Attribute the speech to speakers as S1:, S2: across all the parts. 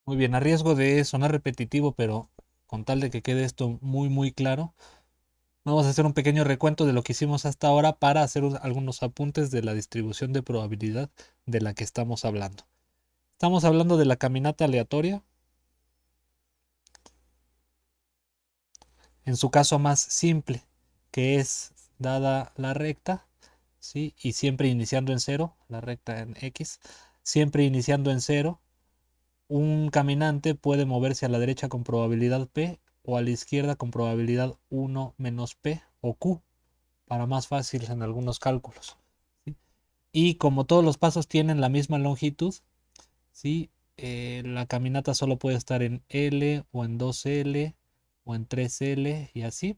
S1: Muy bien, a riesgo de sonar repetitivo, pero con tal de que quede esto muy claro, vamos a hacer un pequeño recuento de lo que hicimos hasta ahora para hacer algunos apuntes de la distribución de probabilidad de la que estamos hablando. Estamos hablando de la caminata aleatoria, en su caso más simple, que es dada la recta, ¿sí? Y siempre iniciando en cero, la recta en X, siempre iniciando en cero, un caminante puede moverse a la derecha con probabilidad P o a la izquierda con probabilidad 1 menos P o Q, para más fácil en algunos cálculos, ¿sí? Y como todos los pasos tienen la misma longitud, ¿sí? La caminata solo puede estar en L o en 2L o en 3L y así,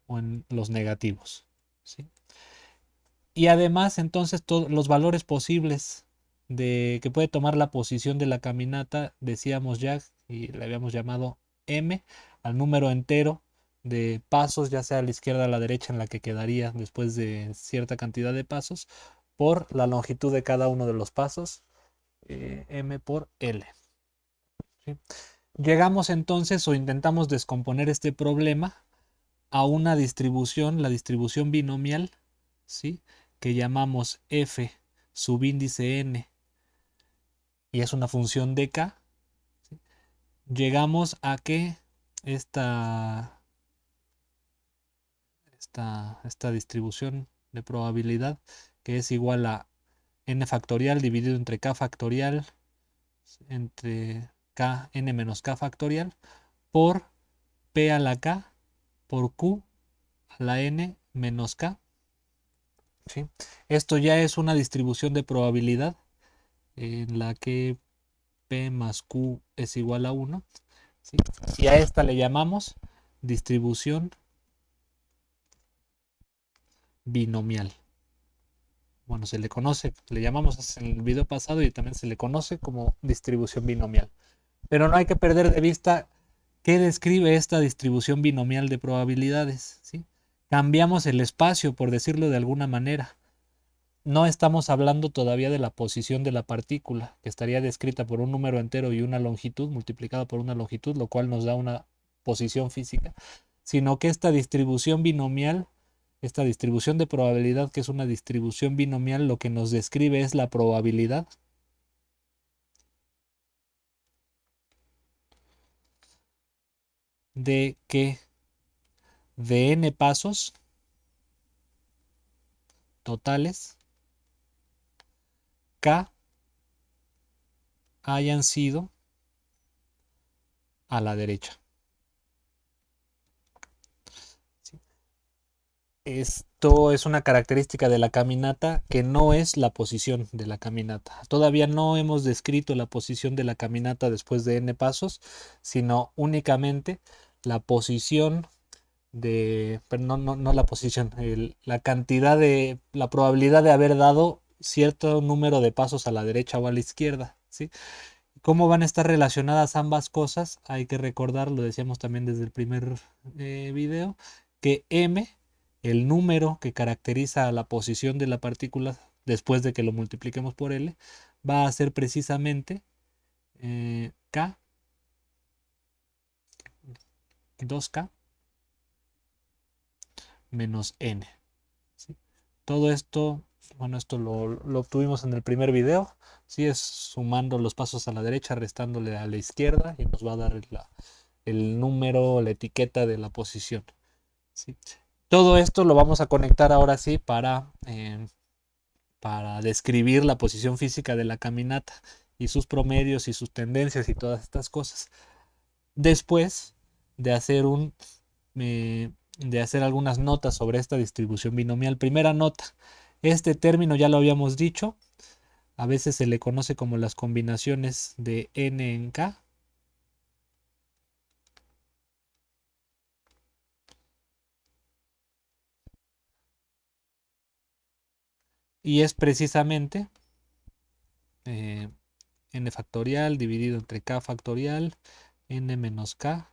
S1: o en los negativos, ¿sí? Y además, entonces, todos los valores posibles de que puede tomar la posición de la caminata, decíamos ya, y le habíamos llamado M, al número entero de pasos, ya sea a la izquierda o a la derecha, en la que quedaría después de cierta cantidad de pasos, por la longitud de cada uno de los pasos, M por L, ¿sí? Llegamos entonces o intentamos descomponer este problema a una distribución, la distribución binomial, ¿sí? Que llamamos f subíndice n y es una función de k. ¿Sí? Llegamos a que esta, esta distribución de probabilidad, que es igual a n factorial dividido entre k factorial entre k n menos k factorial por p a la k por q a la n menos k. ¿Sí? Esto ya es una distribución de probabilidad en la que P más Q es igual a 1. ¿Sí? Y a esta le llamamos distribución binomial. Bueno, se le conoce, le llamamos en el video pasado y también se le conoce como distribución binomial. Pero no hay que perder de vista qué describe esta distribución binomial de probabilidades. ¿Sí? Cambiamos el espacio, por decirlo de alguna manera. No estamos hablando todavía de la posición de la partícula, que estaría descrita por un número entero y una longitud multiplicada por una longitud, lo cual nos da una posición física, sino que esta distribución binomial, esta distribución de probabilidad, que es una distribución binomial, lo que nos describe es la probabilidad de que de n pasos totales, k hayan sido a la derecha. ¿Sí? Esto es una característica de la caminata que no es la posición de la caminata. Todavía no hemos descrito la posición de la caminata después de n pasos, sino únicamente la posición de, pero no la posición, la cantidad de, la probabilidad de haber dado cierto número de pasos a la derecha o a la izquierda, ¿sí? ¿Cómo van a estar relacionadas ambas cosas? Hay que recordar, lo decíamos también desde el primer video, que m, el número que caracteriza la posición de la partícula después de que lo multipliquemos por l, va a ser precisamente k, 2k menos n. ¿Sí? Todo esto, bueno, esto lo obtuvimos en el primer video, ¿sí? Es sumando los pasos a la derecha, restándole a la izquierda y nos va a dar el número, la etiqueta de la posición. ¿Sí? Todo esto lo vamos a conectar ahora sí para describir la posición física de la caminata y sus promedios y sus tendencias y todas estas cosas. Después de hacer de hacer algunas notas sobre esta distribución binomial. Primera nota, este término ya lo habíamos dicho, a veces se le conoce como las combinaciones de n en k. Y es precisamente eh, n factorial dividido entre k factorial, n menos k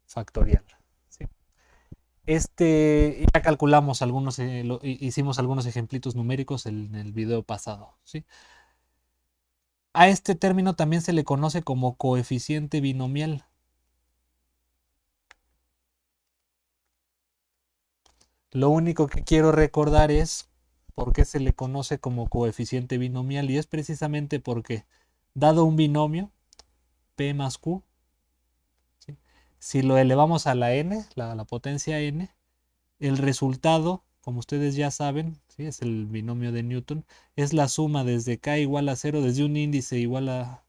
S1: factorial. ¿Sí? Ya calculamos algunos, hicimos algunos ejemplitos numéricos en el video pasado. ¿Sí? A este término también se le conoce como coeficiente binomial. Lo único que quiero recordar es por qué se le conoce como coeficiente binomial, y es precisamente porque, dado un binomio, P más Q, ¿sí? Si lo elevamos a la n, la potencia n, el resultado, como ustedes ya saben, ¿sí? Es el binomio de Newton, es la suma desde k igual a 0, desde un índice igual a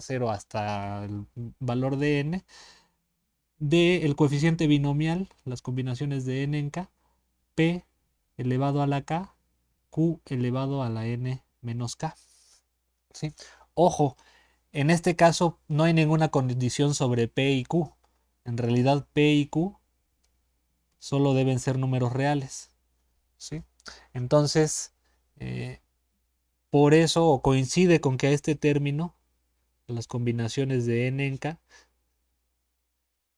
S1: 0 hasta el valor de n, del coeficiente binomial, las combinaciones de n en k, p elevado a la k, q elevado a la n menos k. ¿Sí? Ojo, en este caso no hay ninguna condición sobre p y q. En realidad p y q solo deben ser números reales. ¿Sí? Entonces, eh, por eso, o coincide con que a este término, las combinaciones de n en k,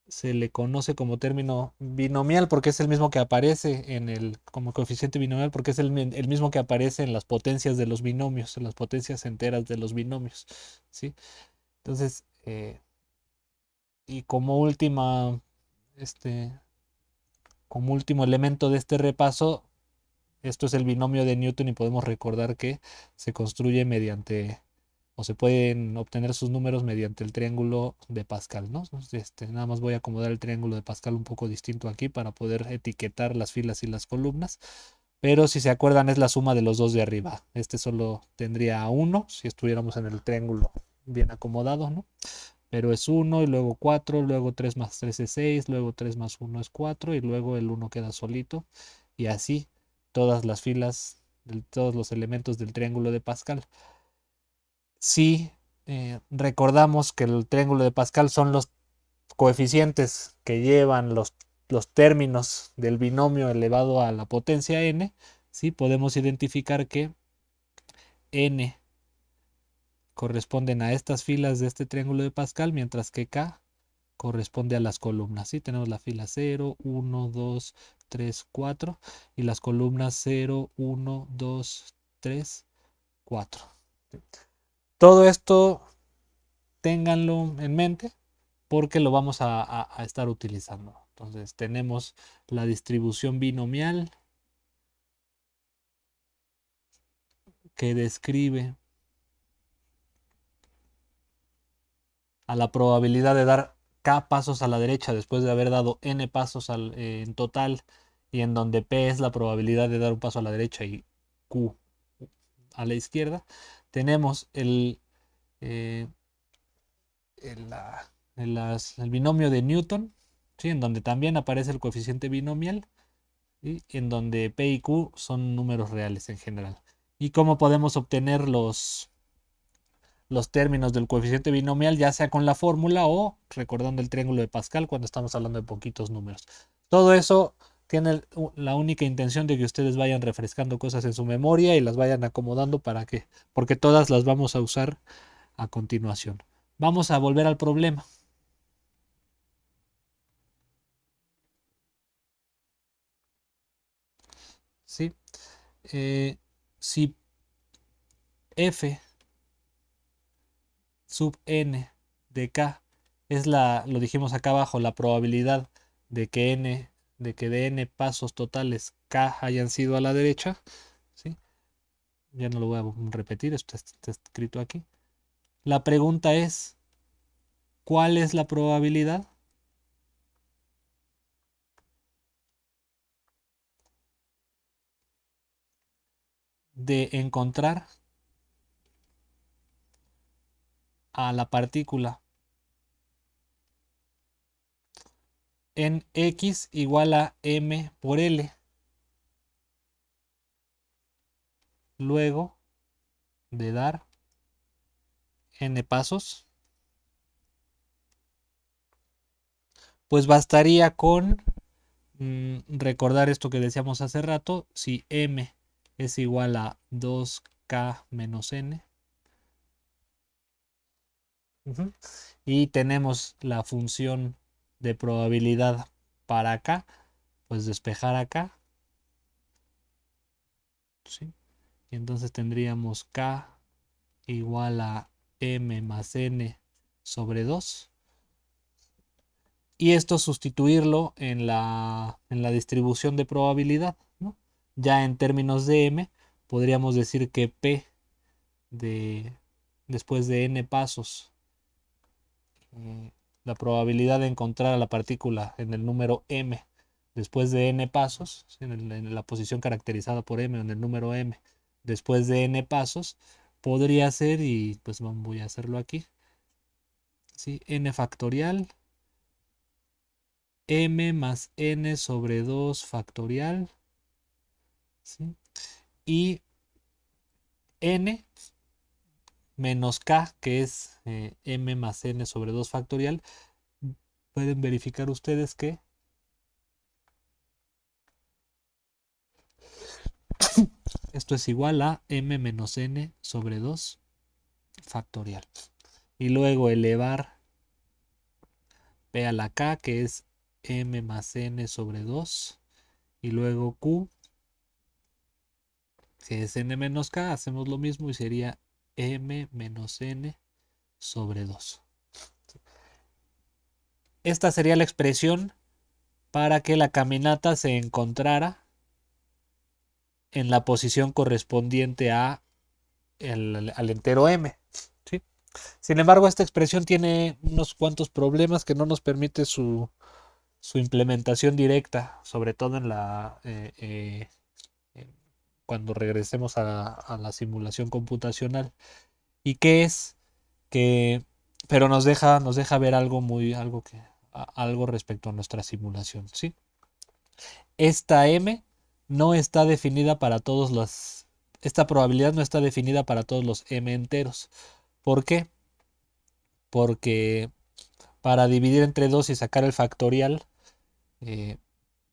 S1: se le conoce como término binomial porque es el mismo que aparece como coeficiente binomial, porque es el mismo que aparece en las potencias de los binomios, en las potencias enteras de los binomios, ¿sí? Entonces, y este, como último elemento de este repaso, esto es el binomio de Newton y podemos recordar que se construye mediante, o se pueden obtener sus números mediante el triángulo de Pascal, ¿no? Nada más voy a acomodar el triángulo de Pascal un poco distinto aquí para poder etiquetar las filas y las columnas. Pero si se acuerdan es la suma de los dos de arriba. Este solo tendría 1 si estuviéramos en el triángulo bien acomodado, ¿no? Pero es 1 y luego 4, luego 3 más 3 es 6, luego 3 más 1 es 4 y luego el 1 queda solito. Y así todas las filas, todos los elementos del triángulo de Pascal. Si recordamos que el triángulo de Pascal son los coeficientes que llevan los términos del binomio elevado a la potencia n, ¿sí? Podemos identificar que n corresponden a estas filas de este triángulo de Pascal, mientras que k corresponde a las columnas. ¿Sí? Tenemos la fila 0, 1, 2, 3, 4 y las columnas 0, 1, 2, 3, 4. Todo esto ténganlo en mente porque lo vamos a estar utilizando. Entonces tenemos la distribución binomial que describe a la probabilidad de dar k pasos a la derecha después de haber dado n pasos en total, y en donde p es la probabilidad de dar un paso a la derecha y q a la izquierda. Tenemos eh, el binomio de Newton, ¿sí? En donde también aparece el coeficiente binomial, y en donde P y Q son números reales en general. ¿Y cómo podemos obtener los términos del coeficiente binomial, ya sea con la fórmula o recordando el triángulo de Pascal cuando estamos hablando de poquitos números? Todo eso tiene la única intención de que ustedes vayan refrescando cosas en su memoria y las vayan acomodando porque todas las vamos a usar a continuación. Vamos a volver al problema. ¿Sí? Si f sub n de k es lo dijimos acá abajo, la probabilidad de que de n pasos totales k hayan sido a la derecha, ¿sí? Ya no lo voy a repetir, esto está escrito aquí. La pregunta es, ¿cuál es la probabilidad de encontrar a la partícula en x igual a m por L luego de dar n pasos? Pues bastaría con recordar esto que decíamos hace rato: si m es igual a 2k menos n, y tenemos la función de probabilidad para acá, pues despejar acá, ¿sí? Y entonces tendríamos k igual a m más n sobre 2. Y esto sustituirlo en la distribución de probabilidad, ¿no? Ya en términos de m, podríamos decir que p de, después de n pasos, la probabilidad de encontrar a la partícula en el número m después de n pasos, en la posición caracterizada por m, en el número m, después de n pasos, podría ser, y pues voy a hacerlo aquí, ¿sí? N factorial, m más n sobre 2 factorial, ¿sí? Y n menos k, que es m más n sobre 2 factorial, pueden verificar ustedes que esto es igual a m menos n sobre 2 factorial. Y luego elevar p a la k, que es m más n sobre 2. Y luego q, que es n menos k, hacemos lo mismo y sería m menos n sobre 2. Esta sería la expresión para que la caminata se encontrara en la posición correspondiente al entero m. ¿Sí? Sin embargo, esta expresión tiene unos cuantos problemas que no nos permite su implementación directa, sobre todo cuando regresemos a la simulación computacional. ¿Y qué es? Que, pero nos deja ver algo respecto a nuestra simulación, ¿sí? Esta m no está definida para todos los, esta probabilidad no está definida para todos los m enteros. ¿Por qué? Porque para dividir entre 2 y sacar el factorial,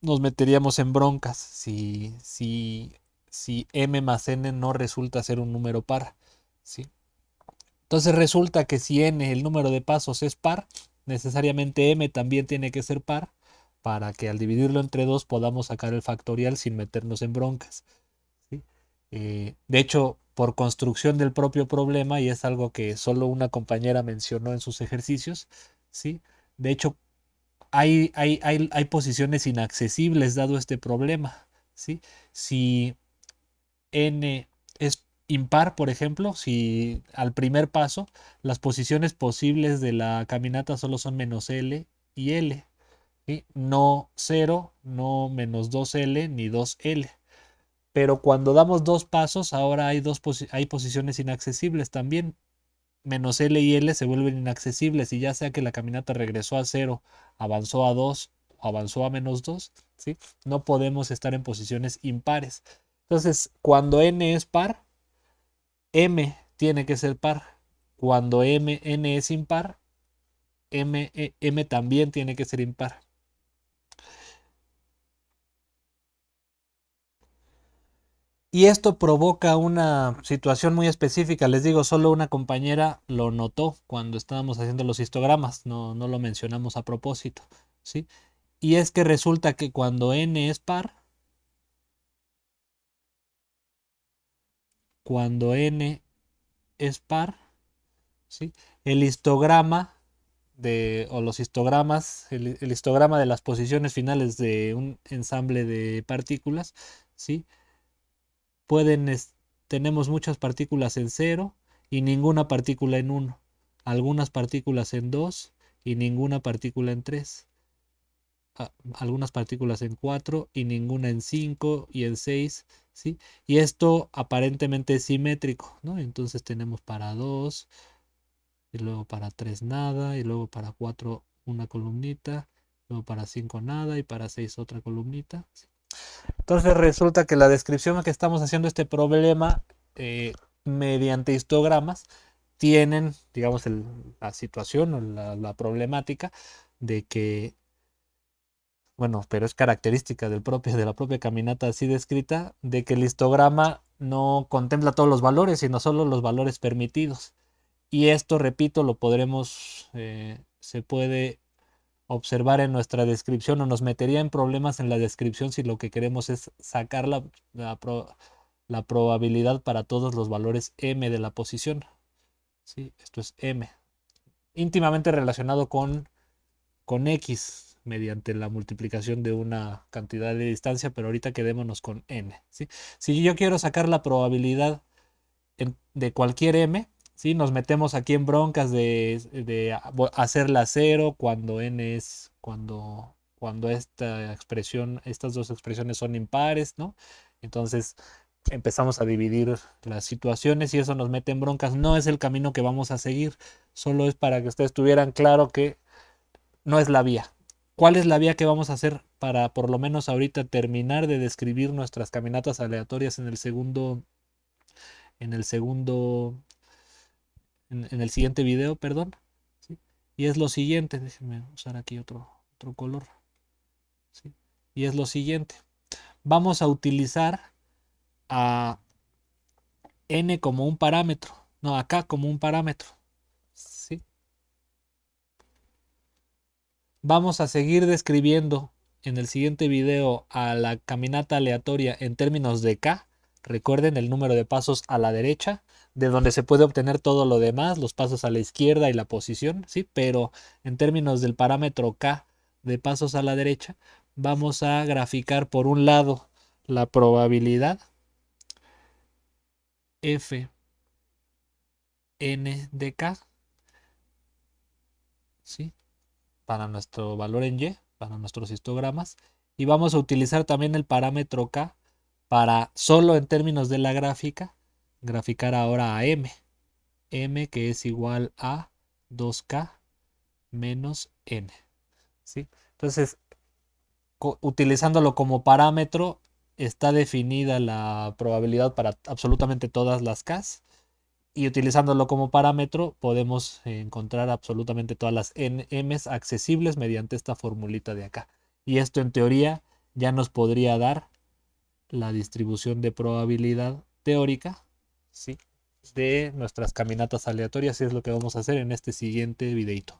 S1: nos meteríamos en broncas si m más n no resulta ser un número par, ¿sí? Entonces resulta que si n, el número de pasos, es par, necesariamente m también tiene que ser par para que al dividirlo entre 2 podamos sacar el factorial sin meternos en broncas, ¿sí? De hecho, por construcción del propio problema, y es algo que solo una compañera mencionó en sus ejercicios, ¿sí? De hecho, hay posiciones inaccesibles dado este problema, ¿sí? Si n es impar, por ejemplo, si al primer paso las posiciones posibles de la caminata solo son menos L y L, ¿sí? No 0, no menos 2L ni 2L. Pero cuando damos dos pasos, ahora hay posiciones inaccesibles también. Menos L y L se vuelven inaccesibles y ya sea que la caminata regresó a 0, avanzó a 2 o avanzó a menos 2, ¿sí? No podemos estar en posiciones impares. Entonces, cuando n es par, m tiene que ser par. Cuando n es impar, m también tiene que ser impar. Y esto provoca una situación muy específica. Les digo, solo una compañera lo notó cuando estábamos haciendo los histogramas. No lo mencionamos a propósito, ¿sí? Y es que resulta que cuando n es par, ¿sí? El histograma o los histogramas, el histograma de las posiciones finales de un ensamble de partículas, ¿sí? Tenemos muchas partículas en 0 y ninguna partícula en 1, algunas partículas en 2 y ninguna partícula en 3, algunas partículas en 4 y ninguna en 5 y en 6, ¿sí? Y esto aparentemente es simétrico, ¿no? Entonces tenemos para 2 y luego para 3 nada y luego para 4 una columnita, luego para 5 nada y para 6 otra columnita, ¿sí? Entonces resulta que la descripción que estamos haciendo este problema mediante histogramas tienen, digamos, la situación o la problemática de que, bueno, pero es característica de la propia caminata así descrita, de que el histograma no contempla todos los valores, sino solo los valores permitidos. Y esto, repito, se puede observar en nuestra descripción o nos metería en problemas en la descripción si lo que queremos es sacar la probabilidad para todos los valores m de la posición. ¿sí? Esto es M. Íntimamente relacionado con X mediante la multiplicación de una cantidad de distancia, pero ahorita quedémonos con N, ¿sí? Si yo quiero sacar la probabilidad de cualquier M, ¿sí? Nos metemos aquí en broncas de hacerla cero cuando N es, cuando esta expresión, estas dos expresiones son impares, ¿no? Entonces empezamos a dividir las situaciones y eso nos mete en broncas. No es el camino que vamos a seguir, solo es para que ustedes tuvieran claro que no es la vía. ¿Cuál es la vía que vamos a hacer para por lo menos ahorita terminar de describir nuestras caminatas aleatorias en el segundo, en el siguiente video, perdón? ¿Sí? Y es lo siguiente, déjenme usar aquí otro color. ¿Sí? Y es lo siguiente. Vamos a utilizar a n como un parámetro, no, acá como un parámetro. ¿Sí? Vamos a seguir describiendo en el siguiente video a la caminata aleatoria en términos de k. Recuerden el número de pasos a la derecha, de donde se puede obtener todo lo demás, los pasos a la izquierda y la posición, ¿sí? Pero en términos del parámetro k de pasos a la derecha, vamos a graficar por un lado la probabilidad f n de k, ¿sí? Para nuestro valor en y, para nuestros histogramas, y vamos a utilizar también el parámetro k para solo en términos de la gráfica, graficar ahora a m, que es igual a 2k menos n, ¿sí? Entonces, utilizándolo como parámetro, está definida la probabilidad para absolutamente todas las k's, y utilizándolo como parámetro podemos encontrar absolutamente todas las m's accesibles mediante esta formulita de acá. Y esto en teoría ya nos podría dar la distribución de probabilidad teórica, ¿sí? De nuestras caminatas aleatorias, y es lo que vamos a hacer en este siguiente videito.